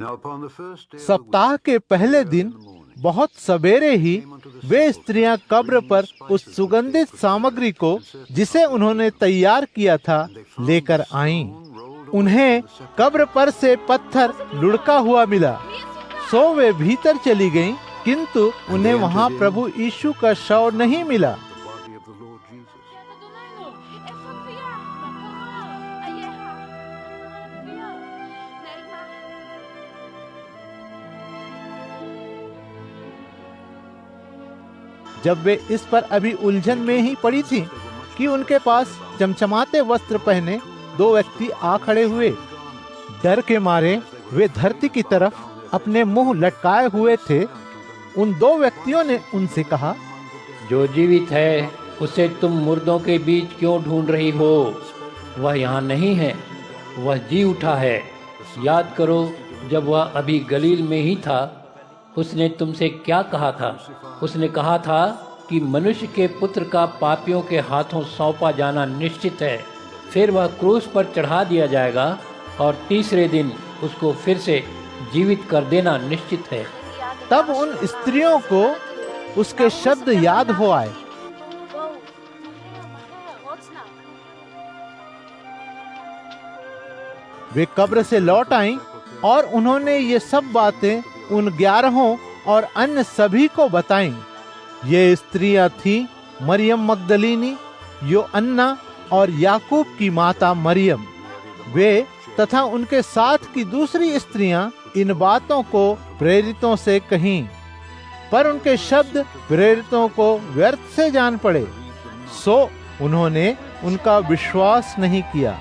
सप्ताह के पहले दिन बहुत सवेरे ही वे स्त्रियां कब्र पर उस सुगंधित सामग्री को जिसे उन्होंने तैयार किया था लेकर आईं। उन्हें कब्र पर से पत्थर लुढ़का हुआ मिला, सो वे भीतर चली गईं, किंतु उन्हें वहां प्रभु यीशु का शव नहीं मिला। जब वे इस पर अभी उलझन में ही पड़ी थीं कि उनके पास चमचमाते वस्त्र पहने दो व्यक्ति आ खड़े हुए। डर के मारे वे धरती की तरफ अपने मुंह लटकाए हुए थे। उन दो व्यक्तियों ने उनसे कहा, जो जीवित है उसे तुम मुर्दों के बीच क्यों ढूंढ रही हो? वह यहाँ नहीं है, वह जी उठा है। याद करो, जब वह अभी गलील में ही था, उसने तुमसे क्या कहा था? उसने कहा था कि मनुष्य के पुत्र का पापियों के हाथों सौंपा जाना निश्चित है, फिर वह क्रूस पर चढ़ा दिया जाएगा और तीसरे दिन उसको फिर से जीवित कर देना निश्चित है। तब उन स्त्रियों को उसके शब्द याद हो आए। वे कब्र से लौट आईं और उन्होंने ये सब बातें उन 11 और अन्य सभी को बताईं। ये स्त्रियां थीं मरियम मगदलीनी, योअन्ना और याकूब की माता मरियम। वे तथा उनके साथ की दूसरी स्त्रियां इन बातों को प्रेरितों से कहीं, पर उनके शब्द प्रेरितों को व्यर्थ से जान पड़े, सो उन्होंने उनका विश्वास नहीं किया।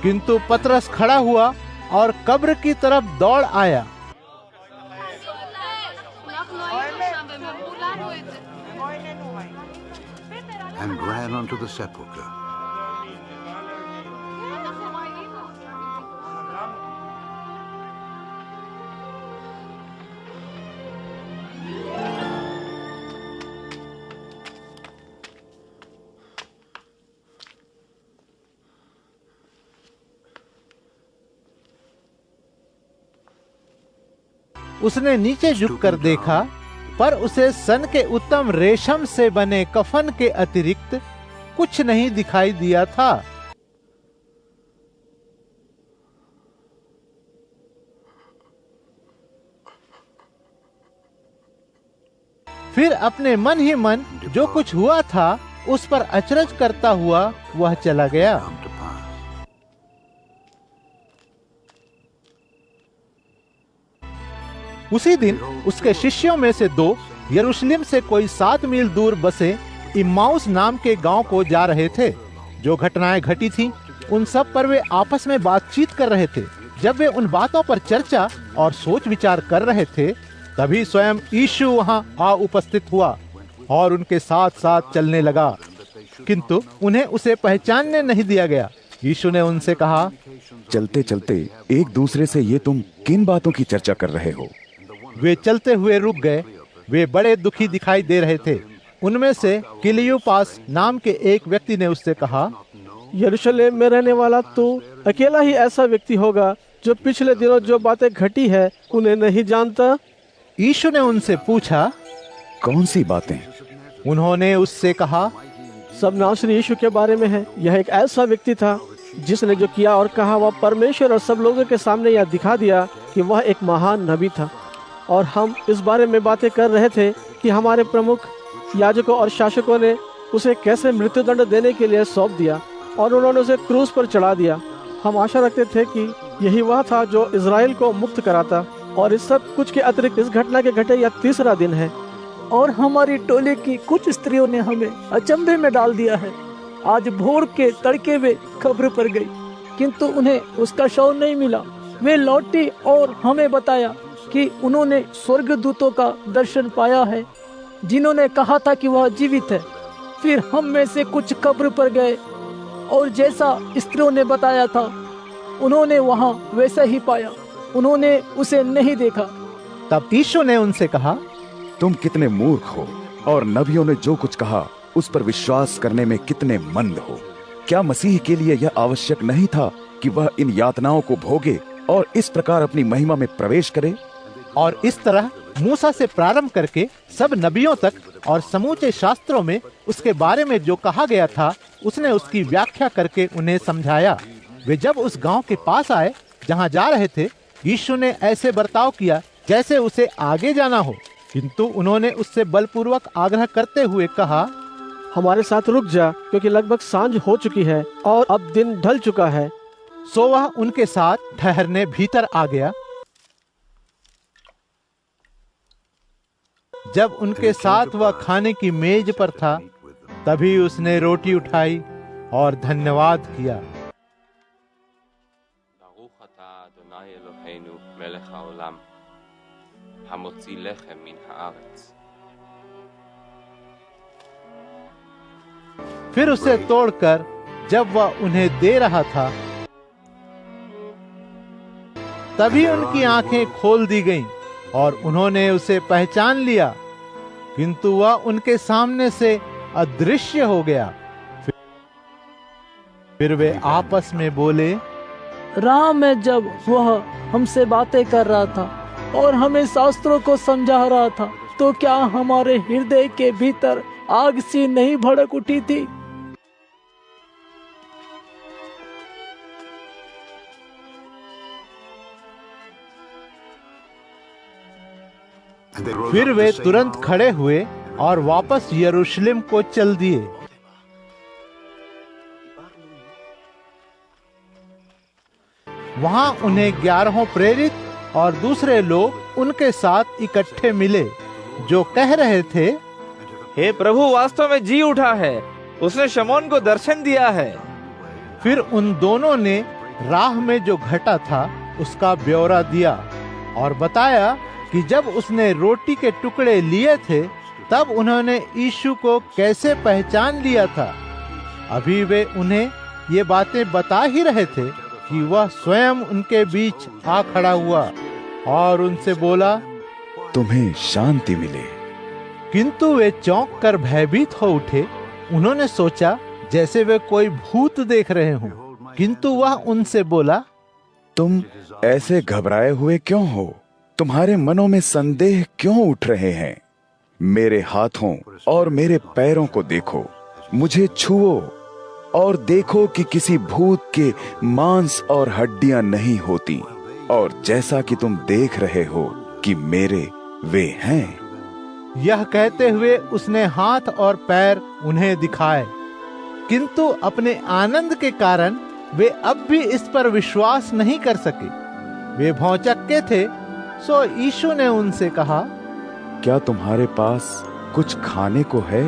किंतु पतरस खड़ा हुआ और कब्र की तरफ दौड़ आया। And ran unto the sepulchre. उसने नीचे झुककर देखा, पर उसे सन के उत्तम रेशम से बने कफन के अतिरिक्त कुछ नहीं दिखाई दिया था। फिर अपने मन ही मन जो कुछ हुआ था उस पर अचरज करता हुआ वह चला गया। उसी दिन उसके शिष्यों में से 2 यरूशलेम से कोई 7 मील दूर बसे इम्माउस नाम के गांव को जा रहे थे। जो घटनाएं घटी थीं, उन सब पर वे आपस में बातचीत कर रहे थे। जब वे उन बातों पर चर्चा और सोच विचार कर रहे थे, तभी स्वयं यीशु वहां आ उपस्थित हुआ और उनके साथ साथ चलने लगा, किंतु उन्हें उसे पहचानने नहीं दिया गया। यीशु ने उनसे कहा, चलते चलते एक दूसरे से ये तुम किन बातों की चर्चा कर रहे हो? वे चलते हुए रुक गए। वे बड़े दुखी दिखाई दे रहे थे। उनमें से क्लियोपास नाम के एक व्यक्ति ने उससे कहा, यरूशलेम में रहने वाला तो अकेला ही ऐसा व्यक्ति होगा जो पिछले दिनों जो बातें घटी है उन्हें नहीं जानता। यीशु ने उनसे पूछा, कौन सी बातें? उन्होंने उससे कहा, सब नासरी यीशु के बारे में है। यह एक ऐसा व्यक्ति था जिसने जो किया और कहा वह परमेश्वर और सब लोगों के सामने यह दिखा दिया कि वह एक महान नबी था। और हम इस बारे में बातें कर रहे थे कि हमारे प्रमुख याजकों और शासकों ने उसे कैसे मृत्युदंड देने के लिए सौंप दिया और उन्होंने उसे क्रूस पर चढ़ा दिया। हम आशा रखते थे कि यही वह था जो इज़राइल को मुक्त कराता। और इस सब कुछ के अतिरिक्त इस घटना के घटे यह 3रा दिन है। और हमारी टोले की कुछ स्त्रियों ने हमें अचंभे में डाल दिया है। आज भोर के तड़के वे कब्र पर गई, किंतु उन्हें उसका शव नहीं मिला। वे लौटी और हमें बताया कि उन्होंने स्वर्गदूतों का दर्शन पाया है, जिन्होंने कहा था कि वह जीवित है। फिर हम में से कुछ कब्र पर गए और जैसा स्त्रियों ने बताया था उन्होंने वहाँ वैसा ही पाया। उन्होंने उसे नहीं देखा। तब यीशु ने उनसे कहा, तुम कितने मूर्ख हो, और नबियों ने जो कुछ कहा उस पर विश्वास करने में कितने मंद हो। क्या मसीह के लिए यह आवश्यक नहीं था कि वह इन यातनाओं को भोगे और इस प्रकार अपनी महिमा में प्रवेश करे? और इस तरह मूसा से प्रारंभ करके सब नबियों तक और समूचे शास्त्रों में उसके बारे में जो कहा गया था, उसने उसकी व्याख्या करके उन्हें समझाया। वे जब उस गांव के पास आए जहां जा रहे थे, यीशु ने ऐसे बर्ताव किया जैसे उसे आगे जाना हो, किंतु उन्होंने उससे बलपूर्वक आग्रह करते हुए कहा, हमारे साथ रुक जा, क्योंकि लगभग सांझ हो चुकी है और अब दिन ढल चुका है। सो वह उनके साथ ठहरने भीतर आ गया। जब उनके साथ वह खाने की मेज पर था, तभी उसने रोटी उठाई और धन्यवाद किया। फिर उसे तोड़कर जब वह उन्हें दे रहा था, तभी उनकी आंखें खोल दी गईं और उन्होंने उसे पहचान लिया, किंतु वह उनके सामने से अदृश्य हो गया। फिर वे आपस में बोले, राह में जब वह हमसे बातें कर रहा था और हमें शास्त्रों को समझा रहा था, तो क्या हमारे हृदय के भीतर आग सी नहीं भड़क उठी थी? फिर वे तुरंत खड़े हुए और वापस यरूशलेम को चल दिए। वहां उन्हें 11 प्रेरित और दूसरे लोग उनके साथ इकट्ठे मिले, जो कह रहे थे, हे प्रभु, वास्तव में जी उठा है, उसने शमौन को दर्शन दिया है। फिर उन दोनों ने राह में जो घटा था उसका ब्यौरा दिया और बताया कि जब उसने रोटी के टुकड़े लिए थे, तब उन्होंने यीशु को कैसे पहचान लिया था। अभी वे उन्हें ये बातें बता ही रहे थे कि वह स्वयं उनके बीच आ खड़ा हुआ और उनसे बोला, तुम्हें शांति मिले। किंतु वे चौंक कर भयभीत हो उठे। उन्होंने सोचा जैसे वे कोई भूत देख रहे हों, किंतु वह उनसे बोला, तुम ऐसे घबराए हुए क्यों हो? तुम्हारे मनों में संदेह क्यों उठ रहे हैं? मेरे हाथों और मेरे पैरों को देखो, मुझे छुओ और देखो कि किसी भूत के मांस और हड्डियां नहीं होती, और जैसा कि तुम देख रहे हो कि मेरे वे हैं। यह कहते हुए उसने हाथ और पैर उन्हें दिखाए, किंतु अपने आनंद के कारण वे अब भी इस पर विश्वास नहीं कर सके। वे भौंचक्के थे। सो यीशु ने उनसे कहा, क्या तुम्हारे पास कुछ खाने को है?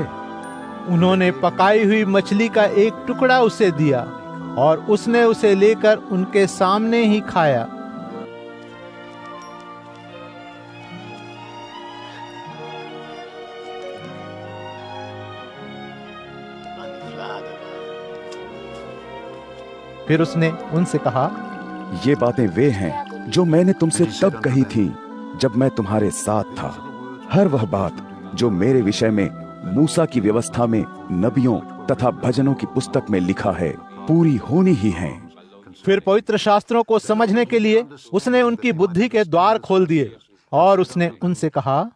उन्होंने पकाई हुई मछली का एक टुकड़ा उसे दिया और उसने उसे लेकर उनके सामने ही खाया। फिर उसने उनसे कहा, ये बातें वे हैं जो मैंने तुमसे तब कही थी जब मैं तुम्हारे साथ था। हर वह बात जो मेरे विषय में मूसा की व्यवस्था में, नबियों तथा भजनों की पुस्तक में लिखा है, पूरी होनी ही है। फिर पवित्र शास्त्रों को समझने के लिए उसने उनकी बुद्धि के द्वार खोल दिए और उसने उनसे कहा,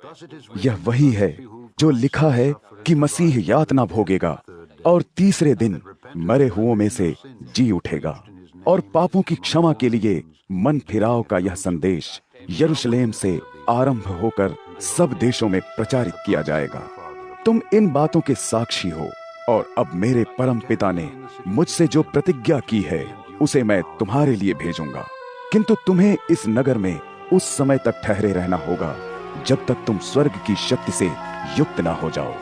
यह वही है जो लिखा है कि मसीह यातना भोगेगा और तीसरे दिन मरे हुओं में से जी उठेगा, और पापों की क्षमा के लिए मन फिराव का यह संदेश यरूशलेम से आरंभ होकर सब देशों में प्रचारित किया जाएगा। तुम इन बातों के साक्षी हो, और अब मेरे परम पिता ने मुझसे जो प्रतिज्ञा की है उसे मैं तुम्हारे लिए भेजूंगा। किंतु तुम्हें इस नगर में उस समय तक ठहरे रहना होगा जब तक तुम स्वर्ग की शक्ति से युक्त ना हो जाओ।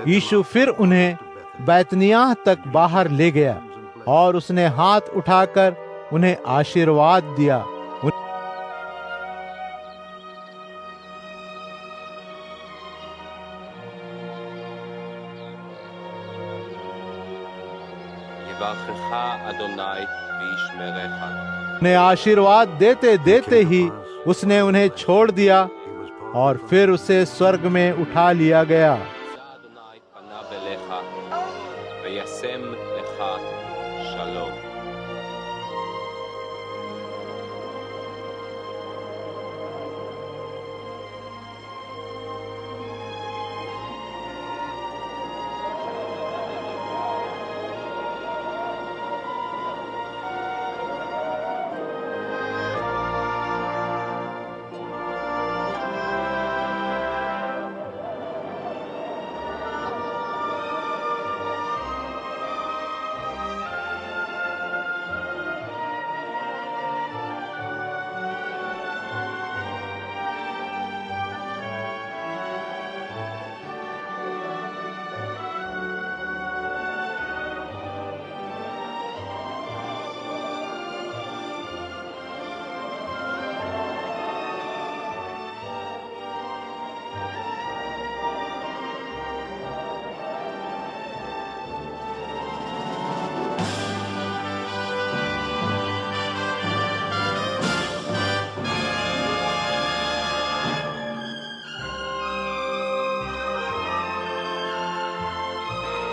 यीशु फिर उन्हें बैतनियाह तक बाहर ले गया और उसने हाथ उठाकर उन्हें आशीर्वाद दिया। ने आशीर्वाद देते देते ही उसने उन्हें छोड़ दिया और फिर उसे स्वर्ग में उठा लिया गया।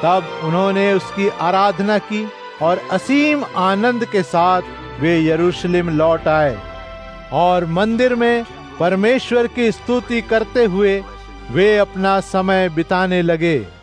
तब उन्होंने उसकी आराधना की और असीम आनंद के साथ वे यरूशलेम लौट आए और मंदिर में परमेश्वर की स्तुति करते हुए वे अपना समय बिताने लगे।